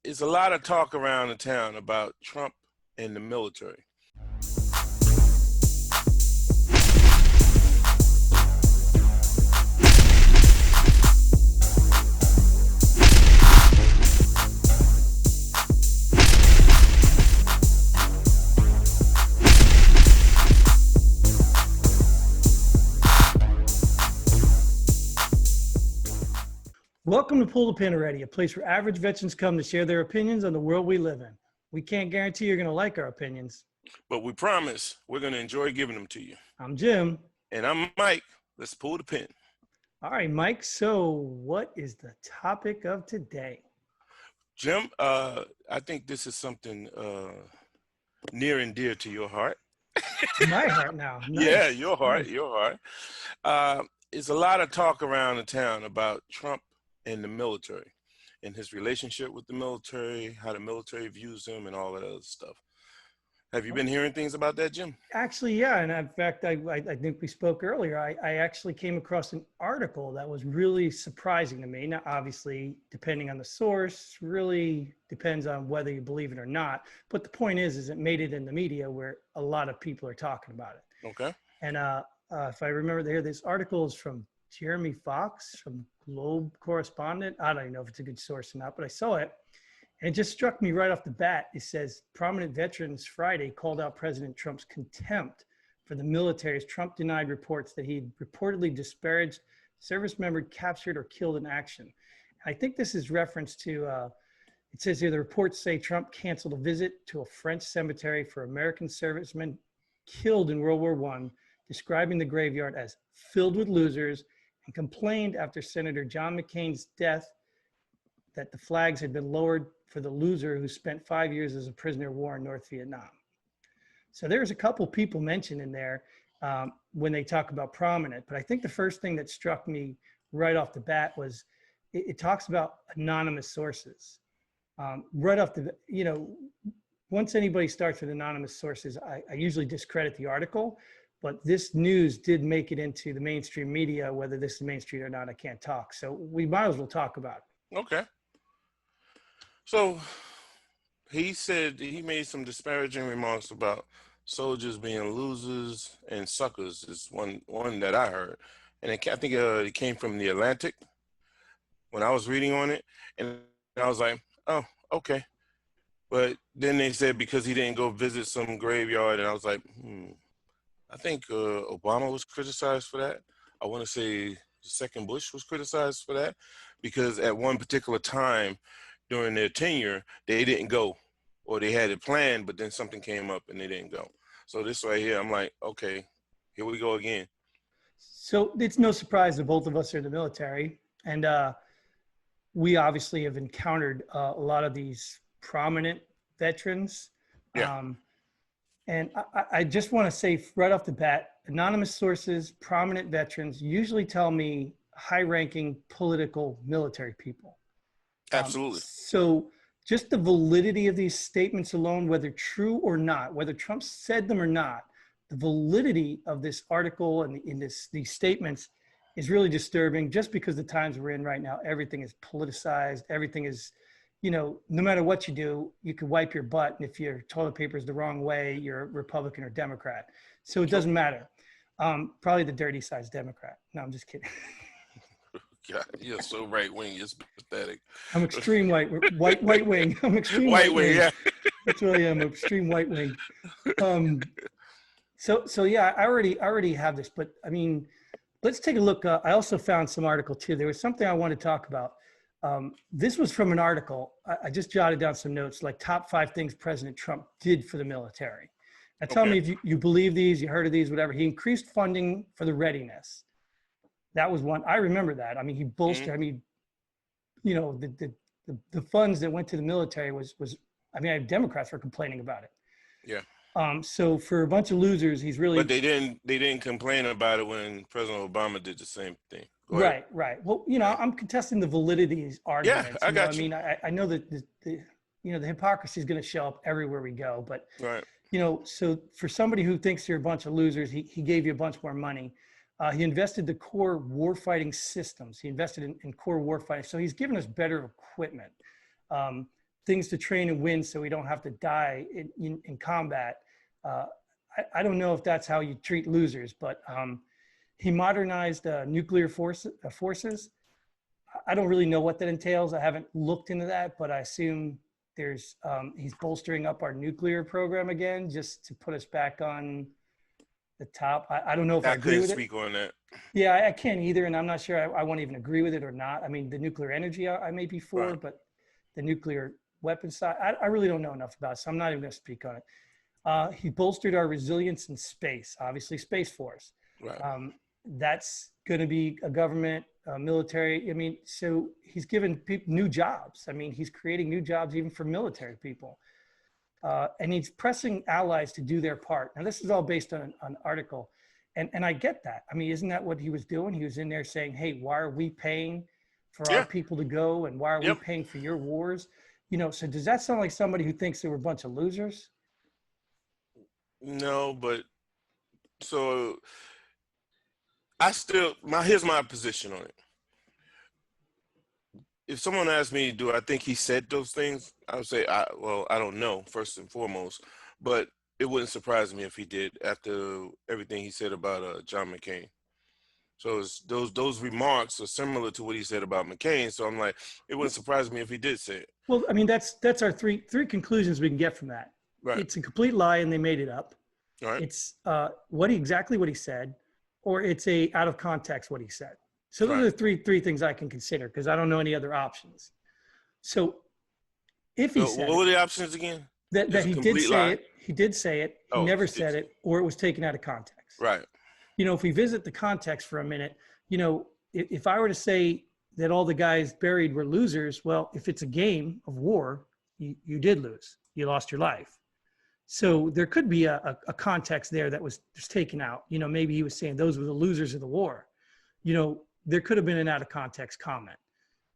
It's a lot of talk around the town about Trump and the military. Welcome to Pull the Pin Already, a place where average veterans come to share their opinions on the world we live in. We can't guarantee you're going to like our opinions. But we promise we're going to enjoy giving them to you. I'm Jim. And I'm Mike. Let's pull the pin. All right, Mike. So what is the topic of today? Jim, I think this is something near and dear to your heart. My heart now. Nice. Yeah, your heart. It's a lot of talk around the town about Trump and the military and his relationship with the military, how the military views him and all that other stuff. Have you been hearing things about that, Jim? Actually, yeah. And in fact, I think we spoke earlier. I actually came across an article that was really surprising to me. Now, obviously, depending on the source, really depends on whether you believe it or not. But the point is it made it in the media where a lot of people are talking about it. Okay. And if I remember there, this article is from Jeremy Fox, from Globe correspondent. I don't even know if it's a good source or not, but I saw it. And it just struck me right off the bat. It says, prominent veterans Friday called out President Trump's contempt for the military as Trump denied reports that he reportedly disparaged service member captured or killed in action. And I think this is reference to, it says here, the reports say Trump canceled a visit to a French cemetery for American servicemen killed in World War I, describing the graveyard as filled with losers, and complained after Senator John McCain's death that the flags had been lowered for the loser who spent 5 years as a prisoner of war in North Vietnam. So there's a couple people mentioned in there when they talk about prominent, but I think the first thing that struck me right off the bat was it talks about anonymous sources. Right off the, once anybody starts with anonymous sources, I usually discredit the article. But this news did make it into the mainstream media. Whether this is mainstream or not, I can't talk. So we might as well talk about it. Okay. So he said he made some disparaging remarks about soldiers being losers and suckers is one that I heard. And I think it came from The Atlantic when I was reading on it. And I was like, oh, okay. But then they said because he didn't go visit some graveyard, and I was like, I think Obama was criticized for that. I want to say the second Bush was criticized for that because at one particular time during their tenure, they didn't go, or they had it planned, but then something came up and they didn't go. So this right here, I'm like, okay, here we go again. So it's no surprise that both of us are in the military, and we obviously have encountered a lot of these prominent veterans. Yeah. And I just want to say right off the bat, anonymous sources, prominent veterans usually tell me high-ranking political military people. Absolutely. So just the validity of these statements alone, whether true or not, whether Trump said them or not, the validity of this article and these statements is really disturbing just because the times we're in right now, everything is politicized, everything is, no matter what you do, you can wipe your butt. And if your toilet paper is the wrong way, you're a Republican or Democrat. So it doesn't matter. Probably the dirty side's Democrat. No, I'm just kidding. God, you're so right wing. It's pathetic. I'm extreme white wing. I'm extreme white wing. Yeah. That's what I am. Extreme white wing. So yeah, I already have this, but I mean, let's take a look. I also found some article too. There was something I want to talk about. This was from an article. I just jotted down some notes, like top 5 things President Trump did for the military. Now tell me if you believe these, you heard of these, whatever. He increased funding for the readiness. That was one. I remember that. I mean, he bolstered. I mean, the funds that went to the military was. I mean, Democrats were complaining about it. Yeah. So for a bunch of losers, he's really. But they didn't complain about it when President Obama did the same thing. Right. Well, I'm contesting the validity of these arguments. Yeah, I got you. I mean, I know that the hypocrisy is going to show up everywhere we go. But right. So for somebody who thinks you're a bunch of losers, he gave you a bunch more money. He invested the core warfighting systems. He invested in core warfighting. So he's given us better equipment. things to train and win so we don't have to die in combat. I don't know if that's how you treat losers, but he modernized nuclear forces. I don't really know what that entails. I haven't looked into that, but I assume there's he's bolstering up our nuclear program again just to put us back on the top. I don't know if I agree couldn't with speak on that. Yeah, I can't either, and I'm not sure I won't even agree with it or not. I mean, the nuclear energy I may be for, Right. but the nuclear weapons side, I really don't know enough about it, so I'm not even going to speak on it. He bolstered our resilience in space, obviously Space Force. Right. That's going to be a government, military. I mean, so he's given people new jobs. I mean, he's creating new jobs even for military people. And he's pressing allies to do their part. Now, this is all based on an article. And I get that. I mean, isn't that what he was doing? He was in there saying, hey, why are we paying for our people to go? And why are we paying for your wars? You know, so does that sound like somebody who thinks they were a bunch of losers? No, but so here's my position on it. If someone asked me, do I think he said those things? I would say, I don't know, first and foremost, but it wouldn't surprise me if he did after everything he said about John McCain. So those remarks are similar to what he said about McCain. So I'm like, it wouldn't surprise me if he did say it. Well, I mean, that's our three conclusions we can get from that. Right. It's a complete lie and they made it up. Right. It's exactly what he said, or it's a out of context what he said. So those are three things I can consider because I don't know any other options. So if he said what were the options again? That he did say lie? it, he did say it, he never said it, or it was taken out of context. Right. You know, if we visit the context for a minute, you know, if I were to say that all the guys buried were losers, well, if it's a game of war, you did lose. You lost your life. So there could be a context there that was just taken out. You know, maybe he was saying those were the losers of the war. You know, there could have been an out of context comment.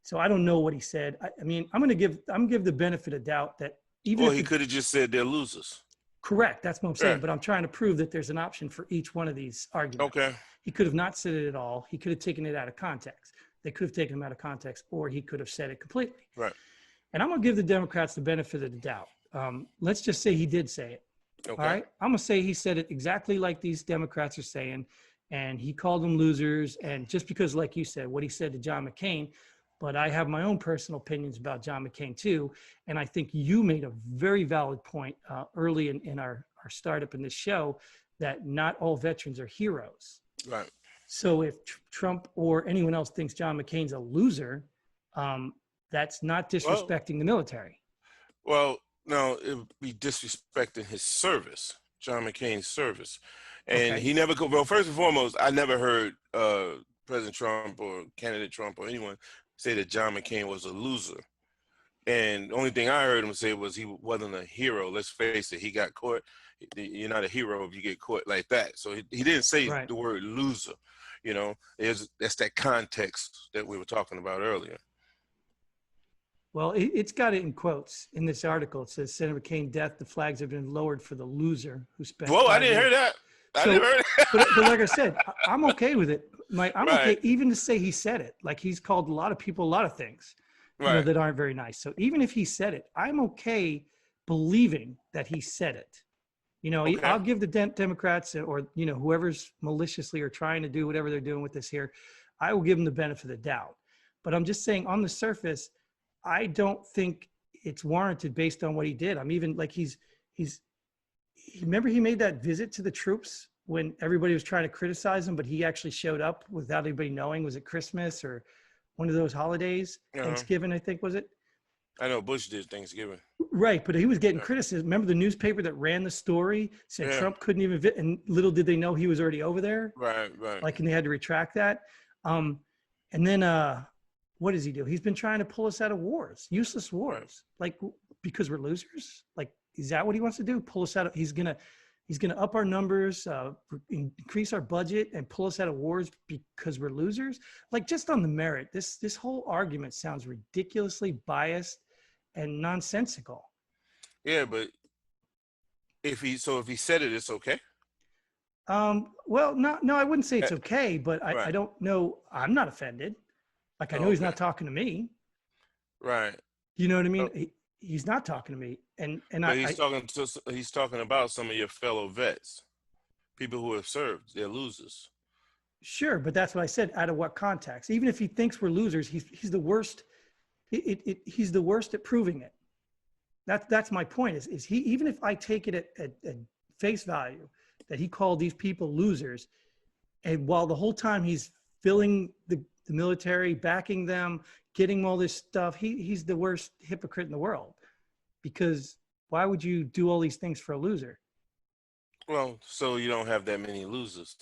So I don't know what he said. I mean, I'm going to give the benefit of doubt that even he could have just said they're losers. Correct. That's what I'm saying. Yeah. But I'm trying to prove that there's an option for each one of these arguments. Okay. He could have not said it at all. He could have taken it out of context. They could have taken him out of context, or he could have said it completely. Right. And I'm going to give the Democrats the benefit of the doubt. Let's just say he did say it. Okay. All right. I'm going to say he said it exactly like these Democrats are saying, and he called them losers. And just because, like you said, what he said to John McCain, but I have my own personal opinions about John McCain too. And I think you made a very valid point early in our startup in this show that not all veterans are heroes. Right. So if Trump or anyone else thinks John McCain's a loser, that's not disrespecting the military. Well, no, it would be disrespecting his service, John McCain's service. And he never go. Well, first and foremost, I never heard President Trump or candidate Trump or anyone say that John McCain was a loser. And the only thing I heard him say was he wasn't a hero. Let's face it, he got caught. You're not a hero if you get caught like that. So he didn't say the word loser. You know, that's that context that we were talking about earlier. Well, it's got it in quotes in this article. It says, Senator McCain death, the flags have been lowered for the loser who spent. Whoa, I didn't hear that. I didn't hear that. but like I said, I'm okay with it. I'm okay even to say he said it. Like he's called a lot of people a lot of things you know, that aren't very nice. So even if he said it, I'm okay believing that he said it. You know, I'll give the Democrats or, you know, whoever's maliciously or trying to do whatever they're doing with this here, I will give them the benefit of the doubt. But I'm just saying on the surface, I don't think it's warranted based on what he did. I'm even like remember he made that visit to the troops when everybody was trying to criticize him, but he actually showed up without anybody knowing. Was it Christmas or one of those holidays? Thanksgiving, I think, was it? I know Bush did Thanksgiving. Right, but he was getting criticism. Remember the newspaper that ran the story said Trump couldn't even and little did they know he was already over there. Right. Like, and they had to retract that. And then what does he do? He's been trying to pull us out of wars, useless wars, like because we're losers. Like, is that what he wants to do? Pull us out of? He's gonna up our numbers, increase our budget, and pull us out of wars because we're losers. Like, just on the merit, this whole argument sounds ridiculously biased and nonsensical. Yeah, but if he said it, it's okay. Well, no, I wouldn't say it's okay, but I don't know. I'm not offended. Like, I know he's not talking to me. Right. You know what I mean? He's not talking to me, and But he's talking about some of your fellow vets, people who have served. They're losers. sure, but that's what I said. Out of what context? Even if he thinks we're losers, he's the worst. He's the worst at proving it. That's my point. Is he, even if I take it at face value that he called these people losers, and while the whole time he's filling the military, backing them, getting all this stuff, he's the worst hypocrite in the world. Because why would you do all these things for a loser? Well, so you don't have that many losers.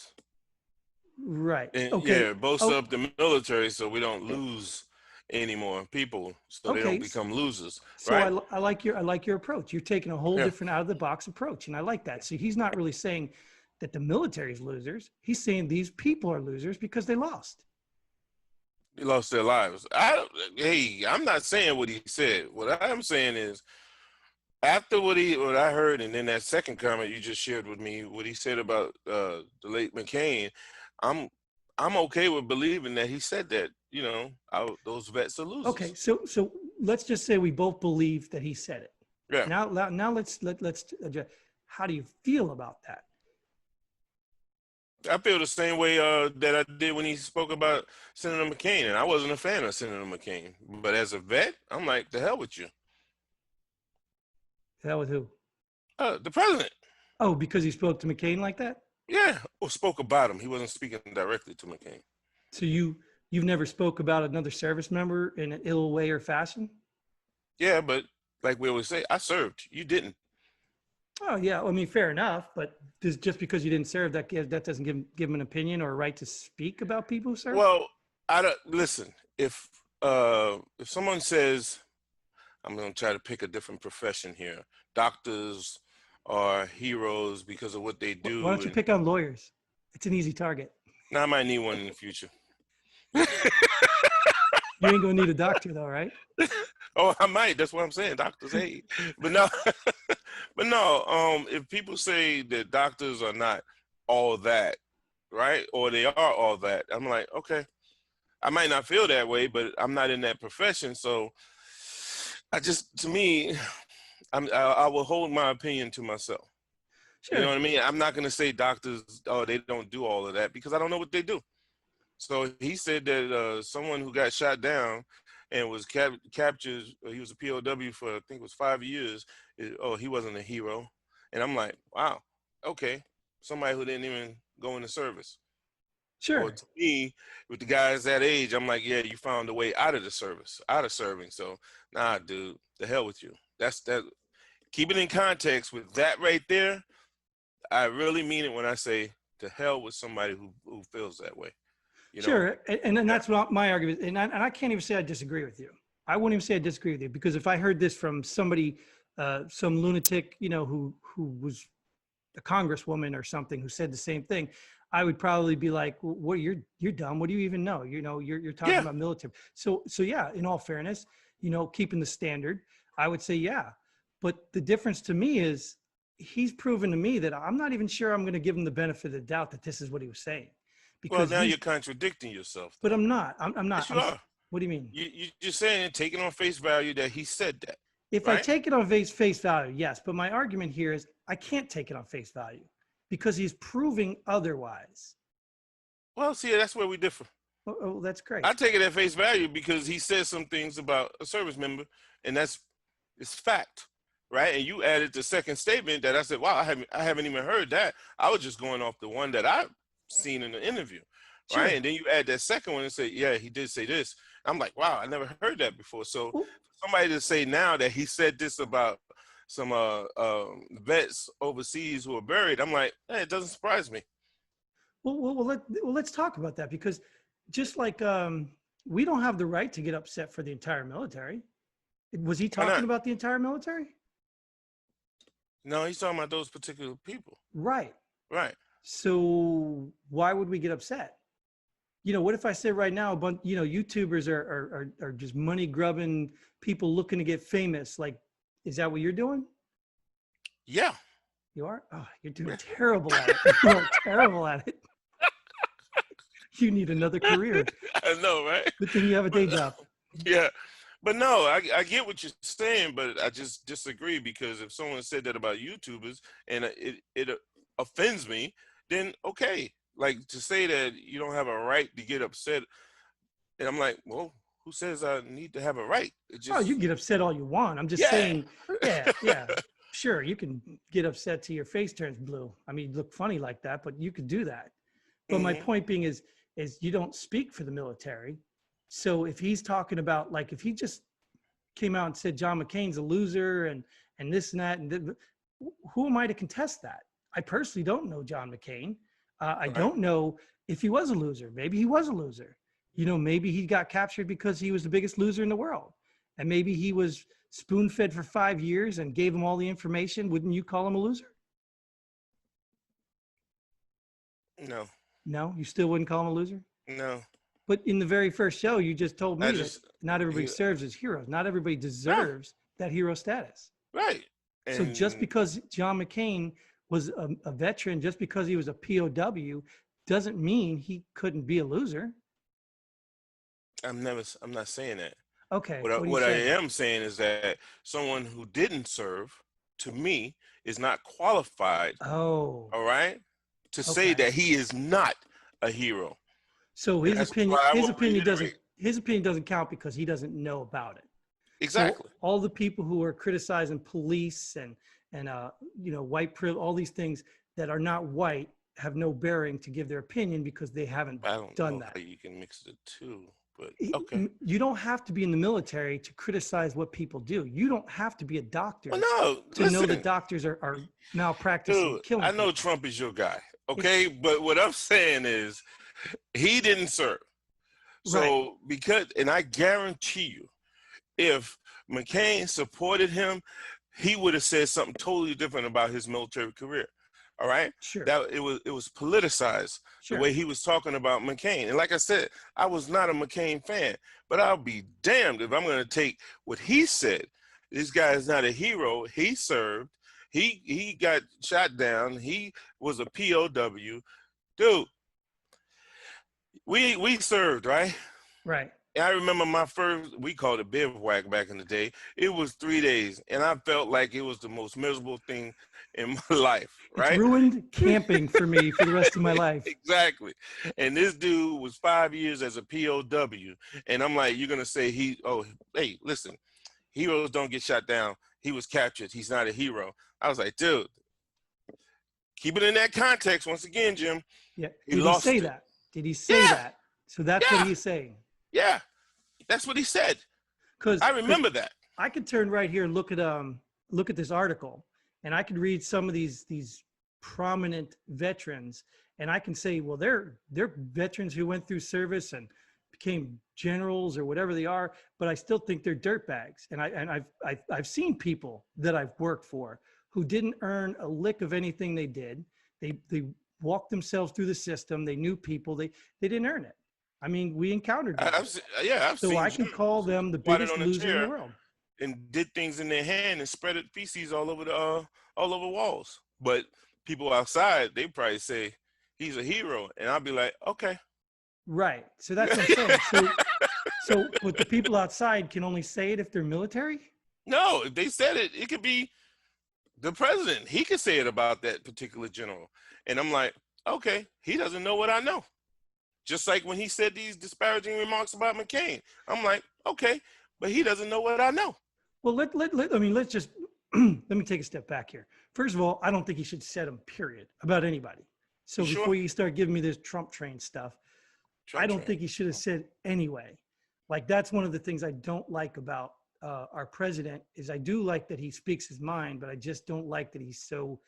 Right. And Okay. yeah, boast up the military so we don't lose any more people, so they Okay. don't become losers, So right? I like your approach. You're taking a whole Yeah. different out of the box approach, and I like that. So he's not really saying that the military's losers. He's saying these people are losers because they lost. They lost their lives. Hey, I'm not saying what he said. What I'm saying is, after what I heard, and then that second comment you just shared with me, what he said about the late McCain, I'm okay with believing that he said that. You know, those vets are losers. Okay. So let's just say we both believe that he said it. Yeah. Now let's adjust. How do you feel about that? I feel the same way that I did when he spoke about Senator McCain, and I wasn't a fan of Senator McCain. But as a vet, I'm like, the hell with you. That was who? The president. Oh, because he spoke to McCain like that? Yeah, or spoke about him. He wasn't speaking directly to McCain. So you've never spoke about another service member in an ill way or fashion? Yeah, but like we always say, I served. You didn't. Oh yeah, I mean fair enough, but just because you didn't serve, that doesn't give him an opinion or a right to speak about people who serve. Well, I don't listen. If someone says, I'm going to try to pick a different profession here. Doctors are heroes because of what they do. Why don't you pick on lawyers? It's an easy target. Now I might need one in the future. You ain't gonna need a doctor though, right? Oh, I might. That's what I'm saying. Doctors hate. But no, but no. If people say that doctors are not all that, right, or they are all that, I'm like, okay. I might not feel that way, but I'm not in that profession, so to me, I will hold my opinion to myself. Sure. You know what I mean? I'm not going to say doctors, oh, they don't do all of that, because I don't know what they do. So he said that someone who got shot down and was captured, he was a POW for, I think it was 5 years. He wasn't a hero. And I'm like, wow, okay. Somebody who didn't even go into service. Sure. Or to me, with the guys that age, I'm like, yeah, you found a way out of the service, out of serving. So, nah, dude, the hell with you. That's that. Keep it in context with that right there. I really mean it when I say to hell with somebody who feels that way. You know? Sure, and that's what my argument. And I can't even say I disagree with you. I wouldn't even say I disagree with you, because if I heard this from somebody, some lunatic, who was a congresswoman or something, who said the same thing, I would probably be like, well, you're dumb. What do you even know? You're talking about military. So yeah, in all fairness, keeping the standard, I would say, yeah. But the difference to me is he's proven to me that I'm not even sure I'm going to give him the benefit of the doubt that this is what he was saying. Because now you're contradicting yourself. But I'm not. I'm not. Yes, you are. What do you mean? You're just saying, taking on face value that he said that. If I take it on face value, yes. But my argument here is I can't take it on face value, because he's proving otherwise. Well, see, that's where we differ. Oh, that's great. I take it at face value because he says some things about a service member, and it's fact, right? And you added the second statement that I said, wow, I haven't even heard that. I was just going off the one that I've seen in the interview, right? Sure. And then you add that second one and say, yeah, he did say this. I'm like, wow, I never heard that before. So for somebody to say now that he said this about some vets overseas who are buried, I'm like, hey, it doesn't surprise me. Well, let's talk about that, because just like we don't have the right to get upset for the entire military. Was he talking about the entire military? No, he's talking about those particular people. Right. Right. So why would we get upset? What if I say right now, a bunch, YouTubers are just money grubbing people looking to get famous? Like, is that what you're doing? Yeah. You are? Oh, you're doing terrible at it. You're terrible at it. You need another career. I know, right? Good thing you have a day job. Yeah. But no, I get what you're saying, but I just disagree because if someone said that about YouTubers and it offends me, then okay. Like to say that you don't have a right to get upset, and I'm like, well, who says I need to have a right? It Oh, you just can get upset all you want. I'm just yeah. saying, yeah, yeah, sure, you can get upset till your face turns blue. I mean, you look funny like that, but you could do that. But my hmm point being is you don't speak for the military. So if he's talking about like if he just came out and said John McCain's a loser and this and that who am I to contest that? I personally don't know John McCain. I Right. don't know if he was a loser. Maybe he was a loser. You know, maybe he got captured because he was the biggest loser in the world, and maybe he was spoon fed for 5 years and gave him all the information. Wouldn't you call him a loser? No, No, you still wouldn't call him a loser. no. But in the very first show, you just told I me that just not everybody he, serves as heroes. Not everybody no, deserves that hero status. right. So just And because John McCain was a veteran, just because he was a POW, doesn't mean he couldn't be a loser. I'm not saying that. Okay, what are you What I saying? am saying is that someone who didn't serve, to me, is not qualified. Oh, All right, to say okay. that he is not a hero, So and that's why I will reiterate. his opinion doesn't count because he doesn't know about it. So Exactly. all the people who are criticizing police and white privilege, all these things that are not white have no bearing to give their opinion because they haven't I don't done know that. how you can mix the two, but okay. You don't have to be in the military to criticize what people do. You don't have to be a Well, doctor no, to know that listen, doctors are malpracticing, dude. killing I know people. Trump is your guy, It, okay, but what I'm saying is he didn't serve. right, So because, and I guarantee you, if McCain supported him, he would have said something totally different about his military career. All right, sure, that it was politicized the sure. way he was talking about McCain. And like I said, I was not a McCain fan, but I'll be damned if I'm going to take what he said. This guy is not a hero. He served. He got shot down. He was a POW. Dude, we served, right? Right. I remember my first, we called it bivouac back in the day. It was 3 days, and I felt like it was the most miserable thing in my life, It's right? ruined camping for me for the rest of my life. Exactly. And this dude was 5 years as a POW. And I'm like, you're going to say hey, listen, heroes don't get shot down. He was captured. He's not a hero. I was like, dude, keep it in that context. Once again, Jim, Yeah. he Did he say lost it. that? Did he say Yeah, that? So that's what yeah, he's saying. yeah. That's what he said. Because I remember that. I could turn right here and look at this article, and I could read some of these prominent veterans, and I can say, well, they're veterans who went through service and became generals or whatever they are, but I still think they're dirtbags. And I've seen people that I've worked for who didn't earn a lick of anything they did. They walked themselves through the system. They knew people. They didn't earn it. I mean, we encountered them. I've So seen I can call generals them who the squatted biggest on a loser in the chair world. and did things in their hand and spread feces all over the all over walls. But people outside, they probably say he's a hero, and I'll be like, okay. Right. So that's what I'm saying. But the people outside can only say it if they're military? No, if they said it, it could be the president. He could say it about that particular general, and I'm like, okay, he doesn't know what I know. Just like when he said these disparaging remarks about McCain, I'm like, okay, but he doesn't know what I know. Well, I mean, let's just let me take a step back here. First of all, I don't think you should set them, period, about anybody. You So sure? before you start giving me this Trump train stuff, I Trump don't train. think he should have said anyway. Like that's one of the things I don't like about our president is I do like that he speaks his mind, but I just don't like that he's so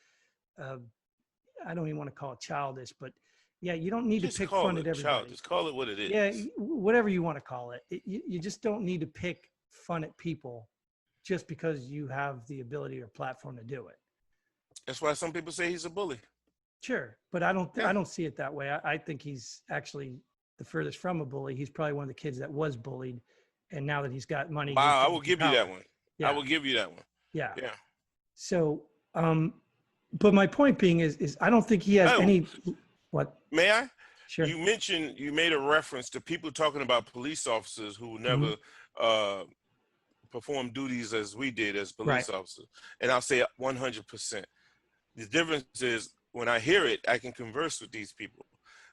uh, I don't even want to call it childish, but yeah, you don't need to Just pick call fun at it child. everybody. Just call it what it Yeah, is. whatever you want to call it. You just don't need to pick fun at people just because you have the ability or platform to do it. That's why some people say he's a bully. Sure, but Yeah. I don't see it that way. I think he's actually the furthest from a bully. He's probably one of the kids that was bullied, and now that he's got money, he's Wow, I will getting give you that power. one. I Yeah, will give you that one. yeah. Yeah. So, but my point being is I don't think he has Oh, any. What? may I? Sure. You made a reference to people talking about police officers who Mhm. never uh, perform duties as we did as Right. police officers. And I'll say 100%. The difference is when I hear it, I can converse with these people.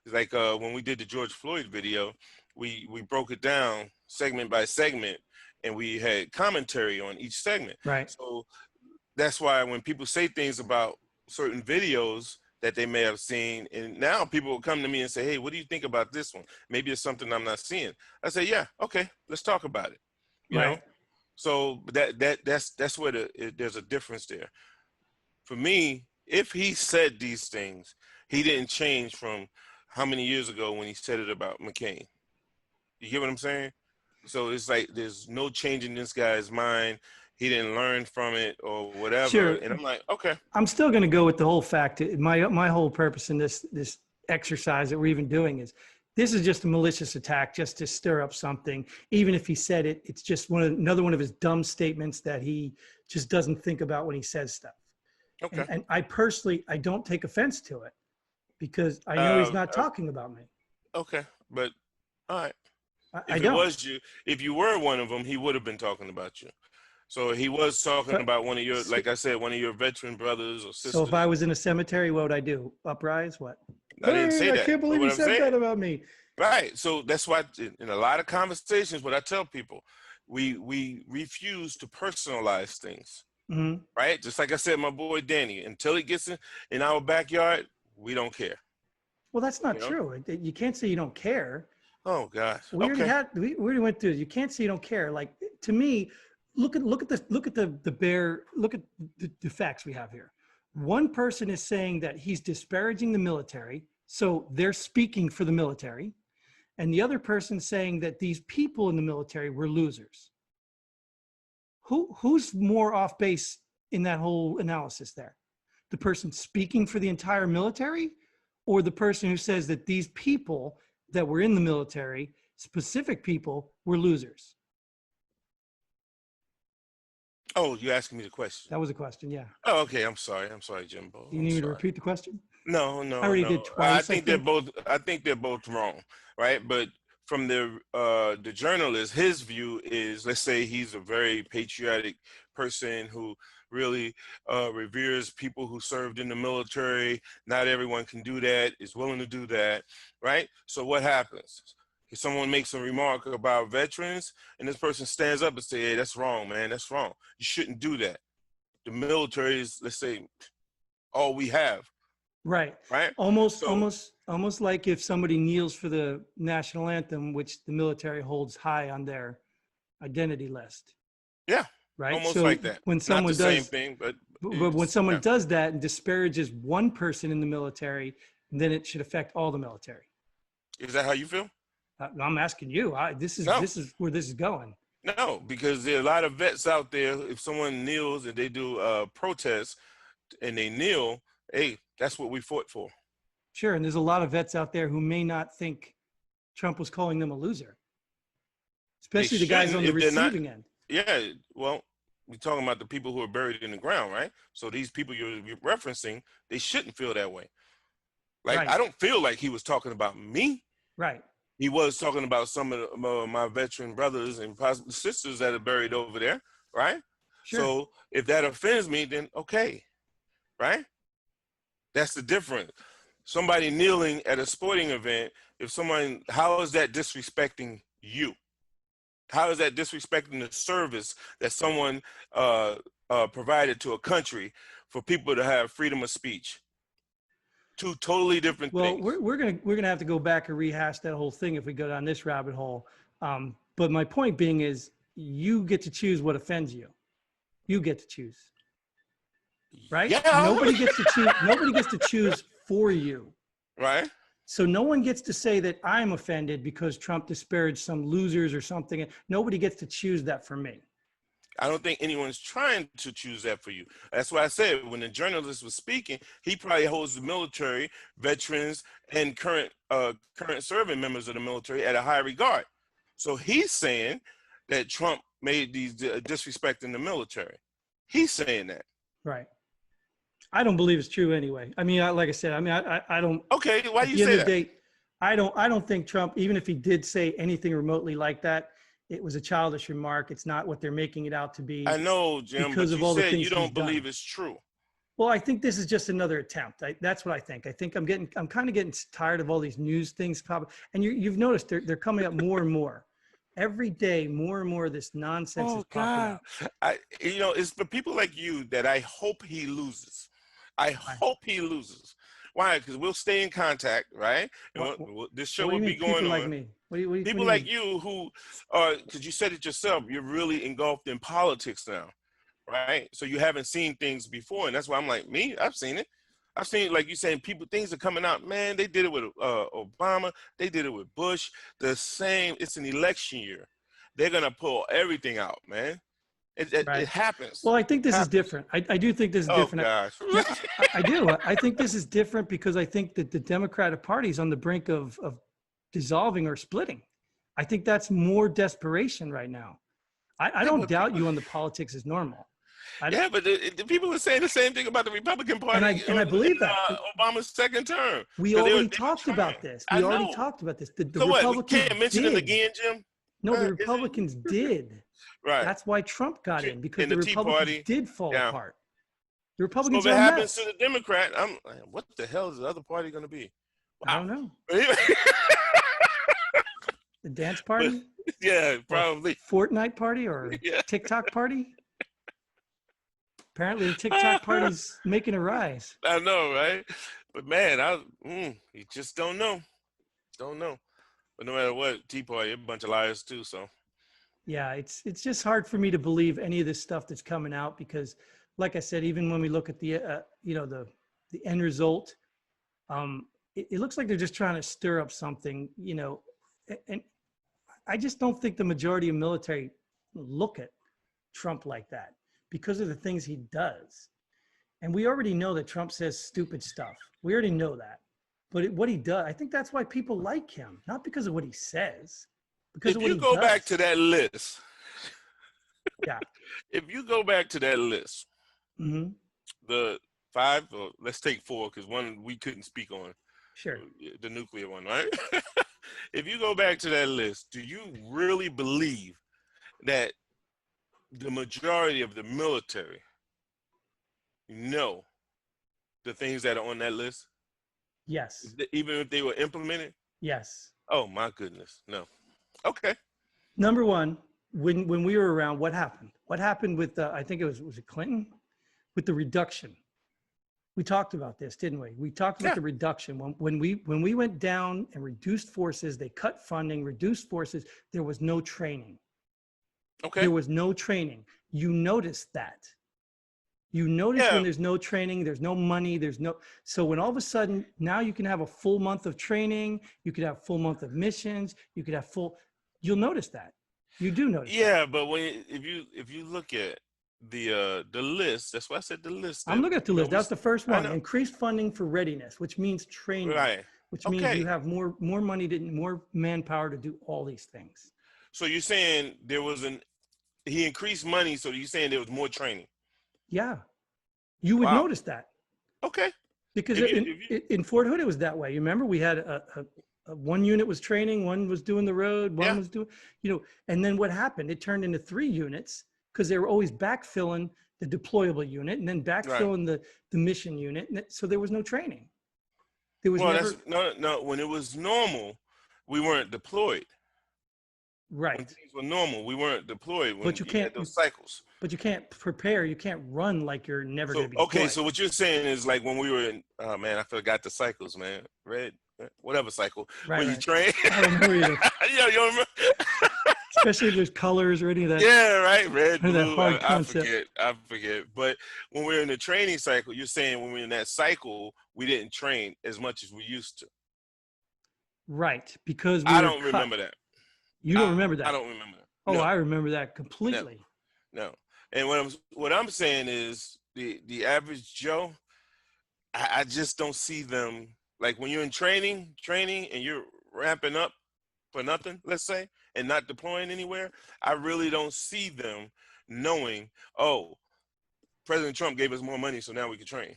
It's like when we did the George Floyd video, we broke it down segment by segment, and we had commentary on each segment. Right. So that's why when people say things about certain videos that they may have seen, and now people will come to me and say, hey, what do you think about this one? Maybe it's something I'm not seeing. I say, yeah, okay, let's talk about it. You know? Right. So that's where there's a difference there. For me, if he said these things, he didn't change from how many years ago when he said it about McCain. You get what I'm saying? So it's like there's no change in this guy's mind. He didn't learn from it or whatever. Sure. And I'm like, okay. I'm still going to go with the whole fact. My whole purpose in this exercise that we're even doing is this is just a malicious attack, just to stir up something. Even if he said it, it's just another one of his dumb statements that he just doesn't think about when he says stuff. Okay. And I personally, I don't take offense to it because I know he's not talking about me. Okay, but all right. I If it don't. was you, if you were one of them, he would have been talking about you. So he was talking about one of your, like I said, one of your veteran brothers or sisters. So if I was in a cemetery, what would I do? Uprise? What? I didn't say that. I can't believe But you what said I'm that saying- about me. Right. So that's why in a lot of conversations, what I tell people, we refuse to personalize things. Mhm. Right. Just like I said, my boy Danny, until he gets in our backyard, we don't care. Well, that's not You know? true. You can't say you don't care. Oh gosh. We Okay. already went through this. You can't say you don't care. Like, to me, look at the facts we have here. One person is saying that he's disparaging the military, so they're speaking for the military, and the other person saying that these people in the military were losers. Who's more off base in that whole analysis there? The person speaking for the entire military, or the person who says that these people that were in the military, specific people, were losers? Oh, you're asking me the question. That was a question, yeah. Oh, okay. I'm sorry, Jimbo. You I'm need me to sorry. repeat the question? No. I already did twice, I I think think. I think they're both wrong, right? But from the journalist, his view is, let's say he's a very patriotic person who really reveres people who served in the military. Not everyone can do that, is willing to do that, right? So what happens? If someone makes a remark about veterans and this person stands up and say, hey, that's wrong, man, that's wrong. You shouldn't do that. The military is, let's say, all we have. Right. Right. Almost like if somebody kneels for the national anthem, which the military holds high on their identity list. Yeah. Right. Almost so like that. When someone Not the does, same thing, but when someone yeah. does that and disparages one person in the military, then it should affect all the military. Is that how you feel? I'm asking you. This is where this is going. No, because there are a lot of vets out there. If someone kneels and they do a protest and they kneel, hey, that's what we fought for. Sure. And there's a lot of vets out there who may not think Trump was calling them a loser, especially the guys on the receiving end. Yeah. Well, we're talking about the people who are buried in the ground, right? So these people you're referencing, they shouldn't feel that way. Like, Right. I don't feel like he was talking about me. Right. He was talking about some of my veteran brothers and possibly sisters that are buried over there, right? Sure. So if that offends me, then okay, right? That's the difference. Somebody kneeling at a sporting event, how is that disrespecting you? How is that disrespecting the service that someone provided to a country for people to have freedom of speech? Two totally different things. Well, we're gonna have to go back and rehash that whole thing if we go down this rabbit hole. But my point being is, you get to choose what offends you. You get to choose, right? Yeah. Nobody gets to choose. Nobody gets to choose for you, right? So no one gets to say that I'm offended because Trump disparaged some losers or something. Nobody gets to choose that for me. I don't think anyone's trying to choose that for you. That's why I said when the journalist was speaking, he probably holds the military, veterans, and current serving members of the military at a high regard. So he's saying that Trump made these disrespecting the military. He's saying that. Right. I don't believe it's true anyway. I mean, like I said, I don't. Okay, why at you the end say of the that? day, I don't think Trump, even if he did say anything remotely like that, it was a childish remark. It's not what they're making it out to be I know, Jim, because but of you all the said things you he's don't done. believe it's true. Well, I think this is just another attempt. That's what I think. I think I'm kind of getting tired of all these news things popping. And you've noticed they're coming up more and more. Every day, more and more of this nonsense is Oh popping God, up. it's for people like you that I hope he loses. I Why? hope he loses. Why? Because we'll stay in contact, right? And What, this show what do will you be mean, going people like on. me? What do People you like mean? you who are, because you said it yourself, you're really engulfed in politics now, right? So you haven't seen things before, and that's why I'm like, me, I've seen it. I've seen, like you saying, people, things are coming out. Man, they did it with Obama. They did it with Bush. The same. It's an election year. They're gonna pull everything out, man. It Right. happens. Well, I think It this is happens. different. I do think this is Oh different. gosh. No, I do. I think this is different because I think that the Democratic Party is on the brink of dissolving or splitting. I think that's more desperation right now. I Yeah, don't but doubt people, you on the politics is normal. yeah, but the people are saying the same thing about the Republican Party And I in believe that. Obama's second term We because already they were talked trying. about this. I We already know. talked about this. The So what? We Republicans can't mention it did. again, Jim. No, the Is it Republicans did. right? That's why Trump got in, because In the the Tea Republicans Party, did fall yeah. apart. The So Republicans if it are a happens to mess. the Democrat, I'm like, what the hell is the other party going to be? I Wow. don't know. But anyway, The dance but, party yeah, or probably. Fortnite party or Yeah. TikTok party? Apparently the TikTok party's making a rise. I know, right? But man, you just don't know. Don't know. But no matter what, Tea Party, a bunch of liars too. So Yeah, it's just hard for me to believe any of this stuff that's coming out because, like I said, even when we look at the the end result, it looks like they're just trying to stir up something, and I just don't think the majority of military look at Trump like that because of the things he does. And we already know that Trump says stupid stuff. We already know that. But what he does, I think that's why people like him, not because of what he says, because if of what you he go does. back to that list, Yeah. if you go back to that list, Mm-hmm. the five, or let's take four, because one we couldn't speak on, Sure. the nuclear one, right? If you go back to that list, do you really believe that the majority of the military know the things that are on that list, Yes. even if they were implemented? Yes. Oh my goodness, no. Okay. Number one, when we were around, what happened? What happened with I think was it Clinton, with the reduction? We talked about this, didn't we? We talked about Yeah. the reduction when we went down and reduced forces. They cut funding, reduced forces. There was no training. Okay. There was no training. You noticed that. You notice Yeah. when there's no training, there's no money, so when all of a sudden now you can have a full month of training, you could have full month of missions, you could have you'll notice that. You do notice. Yeah, but if you look at the list, that's why I said the list. I'm looking at the list. That's the first I one. know. Increased funding for readiness, which means training, Right. which means you Okay. have more money more manpower to do all these things. So you're saying he increased money, so you're saying there was more training. Yeah. You would Wow. notice that. Okay. Because If you- in Fort Hood, it was that way. You remember we had one unit was training, one was doing the road, one Yeah. was doing, and then what happened? It turned into 3 units because they were always backfilling the deployable unit and then backfilling the mission unit. So there was no training. There was never. no. When it was normal, we weren't deployed. When Right. things were normal, we weren't deployed. When But you had can't, those cycles. but you can't prepare. You can't run like you're never going So to be deployed. okay, so what you're saying is like when we were in, oh man, I forgot the cycles, man. Whatever cycle. Right, when right. you train. I don't remember either. Yeah, you don't remember? Especially if there's colors or any of that. Yeah, right. Red, Or that blue. hard I concept. forget. But when we're in the training cycle, you're saying when we're in that cycle, we didn't train as much as we used to. Right. Because I were don't cut. remember that. You don't remember that? I don't remember that. Oh, No, I remember that completely. no. And what I'm saying is the average Joe, I just don't see them, like when you're in training and you're ramping up for nothing, let's say, and not deploying anywhere. I really don't see them knowing, oh, President Trump gave us more money, so now we can train.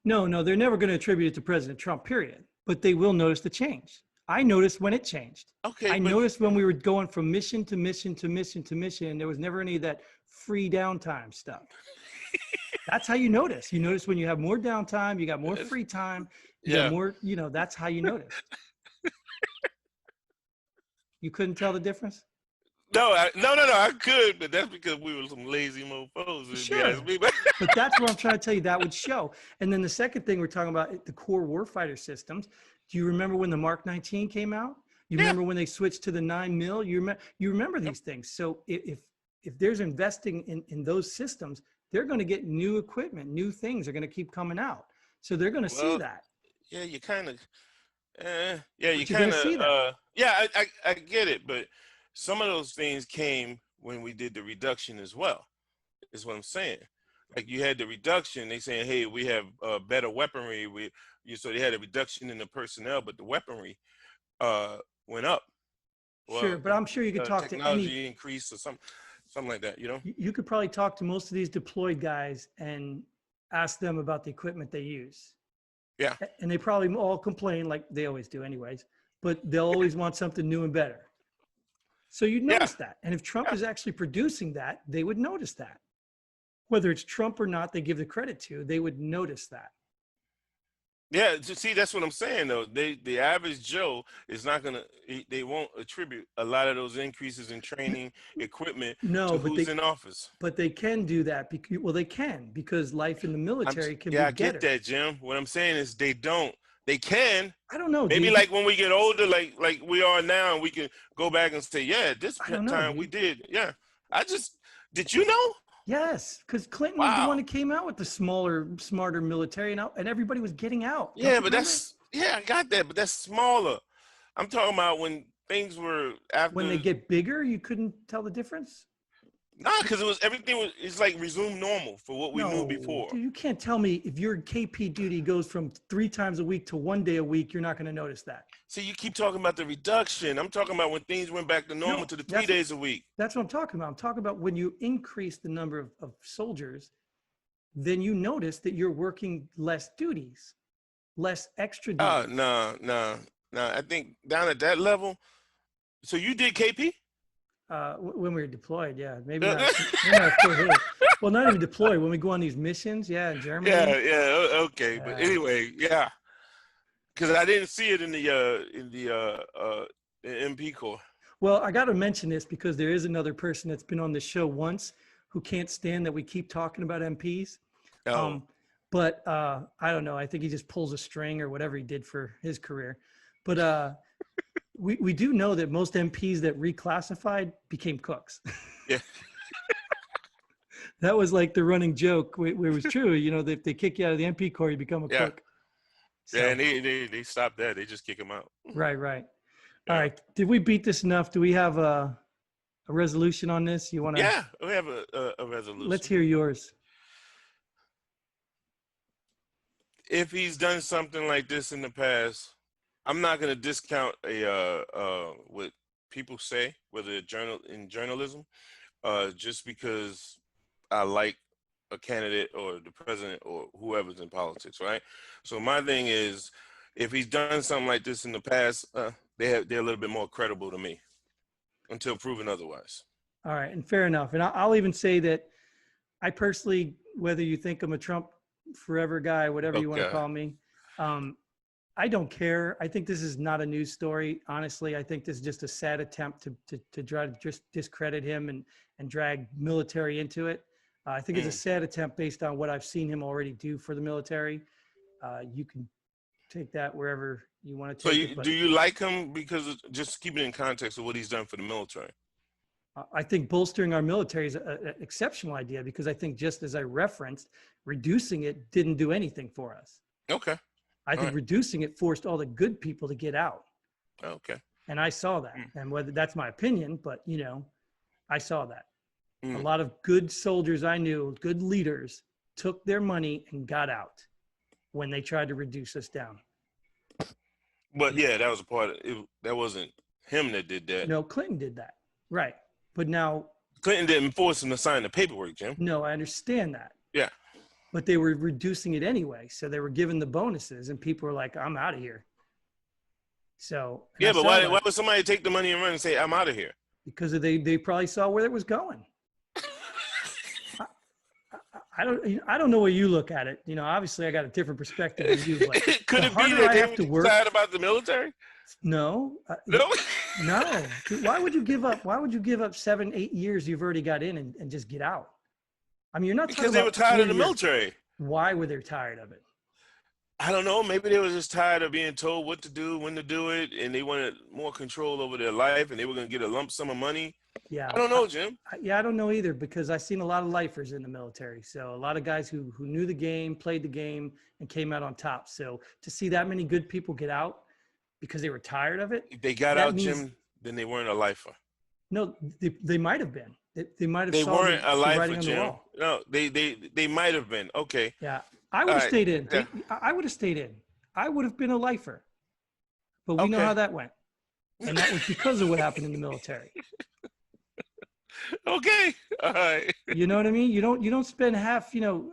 No, they're never going to attribute it to President Trump, period. But they will notice the change. I noticed when it changed. Okay, I but noticed when we were going from mission to mission to mission to mission, there was never any of that free downtime stuff. That's how you notice. You notice when you have more downtime, you got more free time, you got yeah. more, that's how you noticed. You couldn't tell the difference? No, no. I could, but that's because we were some lazy mofos. If you ask Sure. me. But that's what I'm trying to tell you. That would show. And then the second thing we're talking about, the core warfighter systems. Do you remember when the Mark 19 came out? You Yeah. remember when they switched to the 9 mil? You remember these things. So if there's investing in those systems, they're going to get new equipment, new things are going to keep coming out. So they're going to see Well, that. yeah, you kind of, yeah, you But you're going kind to of, see that. yeah, I get it, but some of those things came when we did the reduction as well. Is what I'm saying. Like you had the reduction, they saying, hey, we have better weaponry. So they had a reduction in the personnel, but the weaponry went up. Sure. Well, But I'm sure you could talk to any, technology increased or something like that. you could probably talk to most of these deployed guys and ask them about the equipment they use. Yeah. And they probably all complain like they always do anyways, but they'll always want something new and better. So you'd Yeah. notice that. And if Trump is actually producing that, they would notice that. Whether it's Trump or not, they give the credit to, they would notice that. Yeah, see, that's what I'm saying though. The average Joe is not gonna. They won't attribute a lot of those increases in training equipment No, to but who's in office. they can do that. Because, well, they can because life in the military can yeah, be I get better. that, Jim. What I'm saying is they don't. They can. I don't know, Maybe dude. like when we get older, like we are now, and we can go back and say, yeah, this I don't know, time we dude. did. Yeah, did you know? Yes, because Clinton was the one Wow. that came out with the smaller, smarter military, and everybody was getting out. Don't Yeah, you but remember? I got that, but that's smaller. I'm talking about when things were after. When they get bigger, you couldn't tell the difference. Nah, because it's like resumed normal for what we knew before. Dude, you can't tell me if your KP duty goes from 3 times a week to 1 day a week, you're not going to notice that. See, you keep talking about the reduction. I'm talking about when things went back to normal to the 3 days a week. That's what I'm talking about. I'm talking about when you increase the number of soldiers, then you notice that you're working less duties, less extra duties. No. I think down at that level. So you did KP? When we were deployed, yeah, maybe not full hit. Well, not even deployed. When we go on these missions, yeah, in Germany. Yeah, okay. But anyway, yeah, because I didn't see it in the MP Corps. Well, I got to mention this because there is another person that's been on the show once who can't stand that we keep talking about MPs. Oh. But I don't know. I think he just pulls a string or whatever he did for his career. But we do know that most MPs that reclassified became cooks. Yeah. That was like the running joke. It was true. You know, if they kick you out of the MP Corps, you become a cook. So, yeah, and they stopped that. They just kick him out. Right. Yeah. All right. Did we beat this enough? Do we have a resolution on this? You want to? Yeah, we have a resolution. Let's hear yours. If he's done something like this in the past, I'm not going to discount what people say, whether in journalism, just because I like a candidate or the president or whoever's in politics, right? So my thing is, if he's done something like this in the past, they're a little bit more credible to me until proven otherwise. All right, and fair enough. And I'll even say that I personally, whether you think I'm a Trump forever guy, whatever you want to call me, I don't care. I think this is not a news story. Honestly, I think this is just a sad attempt to try to just discredit him and drag military into it. I think it's a sad attempt based on what I've seen him already do for the military. You can take that wherever you want to take it. Do you like him because just keep it in context of what he's done for the military? I think bolstering our military is an exceptional idea because I think, just as I referenced, reducing it didn't do anything for us. Okay. I think reducing it forced all the good people to get out. Okay. And I saw that. And whether that's my opinion, but I saw that. A lot of good soldiers I knew, good leaders, took their money and got out when they tried to reduce us down. But yeah, that was a part of it. That wasn't him that did that. No, Clinton did that. Right. But now Clinton didn't force him to sign the paperwork, Jim. No, I understand that. Yeah. But they were reducing it anyway. So they were giving the bonuses and people were like, I'm out of here. So, and I Yeah, but said, why would somebody take the money and run and say, I'm out of here? because they probably saw where it was going. I don't know where you look at it. You know, obviously I got a different perspective than you, but Could the it be harder that I they have were to just work, tired about the military? no, No, no. Dude, why would you give up? Why would you give up 7, 8 years you've already got in and just get out? I mean, you're not talking because they were about tired of 4 the years. military. Why were they tired of it? I don't know. Maybe they were just tired of being told what to do, when to do it, and they wanted more control over their life, and they were going to get a lump sum of money. Yeah. I don't know, Jim. Yeah, I don't know either because I've seen a lot of lifers in the military. So a lot of guys who knew the game, played the game, and came out on top. So to see that many good people get out because they were tired of it, If they got that out, means Jim, then they weren't a lifer. no, they might have been. They might have They saw weren't a the lifer, writing on the Jim. wall. No, they might have been. Okay. Yeah, I All would have right. stayed in. Yeah. I would have stayed in. I would have been a lifer. But we know Okay. how that went. And that was because of what happened in the military. Okay. All right. You know what I mean? You don't spend half, 10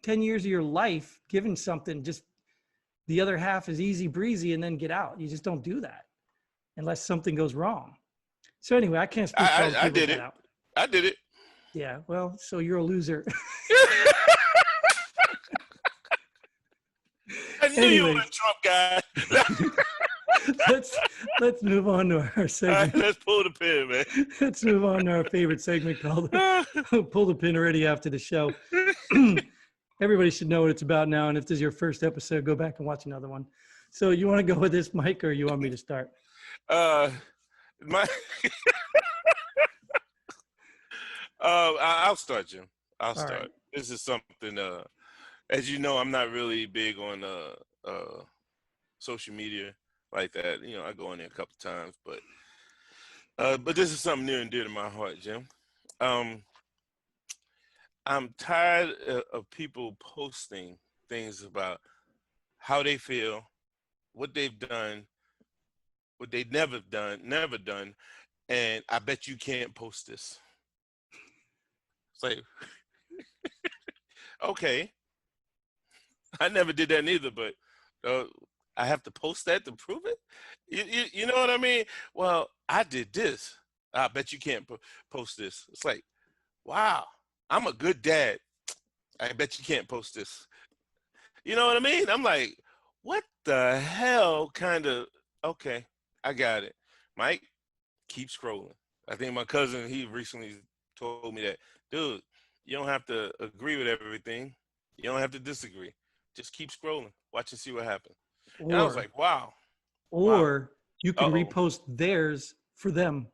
years of your life giving something, just the other half is easy breezy and then get out. You just don't do that unless something goes wrong. So anyway, I can't speak for all the I people did that it. get out. I did it. Yeah, well, so you're a loser. I knew you were a Trump guy. let's move on to our All right, segment. let's pull the pin, man. Let's move on to our favorite segment called Pull the Pin Already After the Show. Everybody should know what it's about now. And if this is your first episode, go back and watch another one. So you want to go with this, Mike, or you want me to start? My I'll start, Jim. I'll start. right. This is something as you know, I'm not really big on social media like that. You know, I go on there a couple times, but this is something near and dear to my heart, Jim. I'm tired of people posting things about how they feel, what they've done, what they never done, and I bet you can't post this. It's like, okay, I never did that neither, but I have to post that to prove it. You know what I mean? Well, I did this. I bet you can't post this. It's like, wow, I'm a good dad. I bet you can't post this. You know what I mean? I'm like, what the hell kind of, okay, I got it. Mike, keep scrolling. I think my cousin, he recently told me that, dude, you don't have to agree with everything. You don't have to disagree. Just keep scrolling. Watch and see what happens. And I was like, wow. Or you can Uh-oh. repost theirs for them.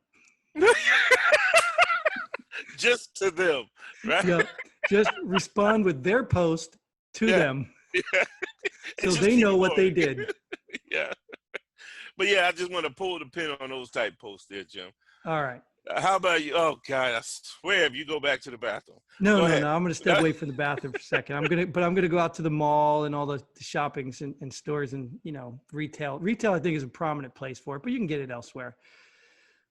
Just to them, right? Yeah, just respond with their post to them. Yeah. So they know what they did. Yeah. But yeah, I just want to pull the pin on those type posts there, Jim. All right. How about you? Oh God, I swear if you go back to the bathroom. No. I'm going to step away from the bathroom for a second. I'm going to go out to the mall and all the shoppings and stores and, retail. Retail, I think, is a prominent place for it, but you can get it elsewhere.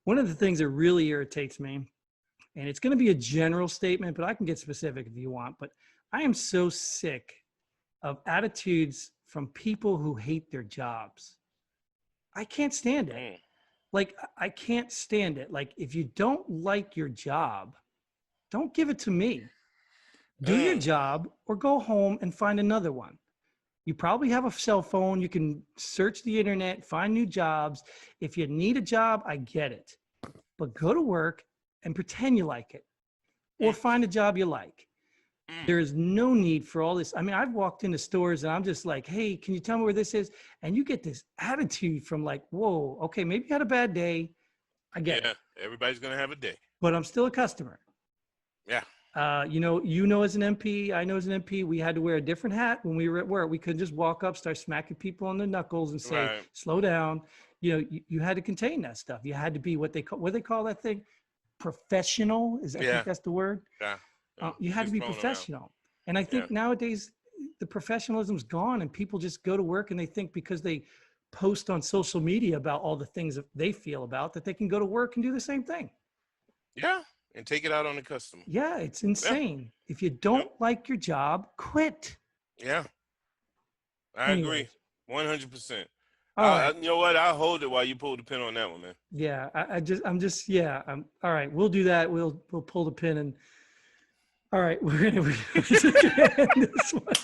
One of the things that really irritates me, and it's going to be a general statement, but I can get specific if you want, but I am so sick of attitudes from people who hate their jobs. I can't stand it. Like, I can't stand it. Like, if you don't like your job, don't give it to me. Do your job or go home and find another one. You probably have a cell phone. You can search the internet, find new jobs. If you need a job, I get it. But go to work and pretend you like it, or find a job you like. There is no need for all this. I mean, I've walked into stores and I'm just like, hey, can you tell me where this is? And you get this attitude from like, whoa, okay, maybe you had a bad day. I get it. Everybody's going to have a day. But I'm still a customer. Yeah. As an MP, I know as an MP, we had to wear a different hat when we were at work. We couldn't just walk up, start smacking people on the knuckles and say, Right. slow down. You had to contain that stuff. You had to be what they call that thing? Professional. I think that's the word. Yeah. You had to be professional. And I think nowadays the professionalism's gone and people just go to work and they think because they post on social media about all the things that they feel about that they can go to work and do the same thing. Yeah. And take it out on the customer. Yeah, it's insane. If you don't like your job, quit. Yeah. I agree. 100%. All right. You know what? I'll hold it while you pull the pin on that one, man. Yeah. I'm all right. We'll do that. We'll pull the pin and. All right, we're gonna end this one.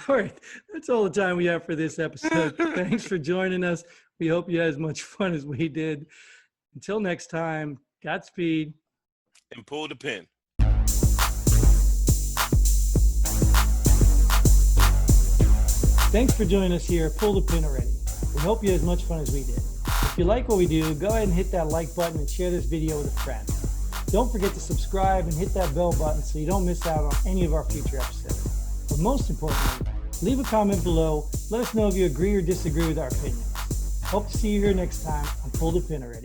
All right, that's all the time we have for this episode. Thanks for joining us. We hope you had as much fun as we did. Until next time, Godspeed. And pull the pin. Thanks for joining us here. Pull the pin already. We hope you had as much fun as we did. If you like what we do, go ahead and hit that like button and share this video with a friend. Don't forget to subscribe and hit that bell button so you don't miss out on any of our future episodes. But most importantly, leave a comment below. Let us know if you agree or disagree with our opinions. Hope to see you here next time on Pull the Pin Already.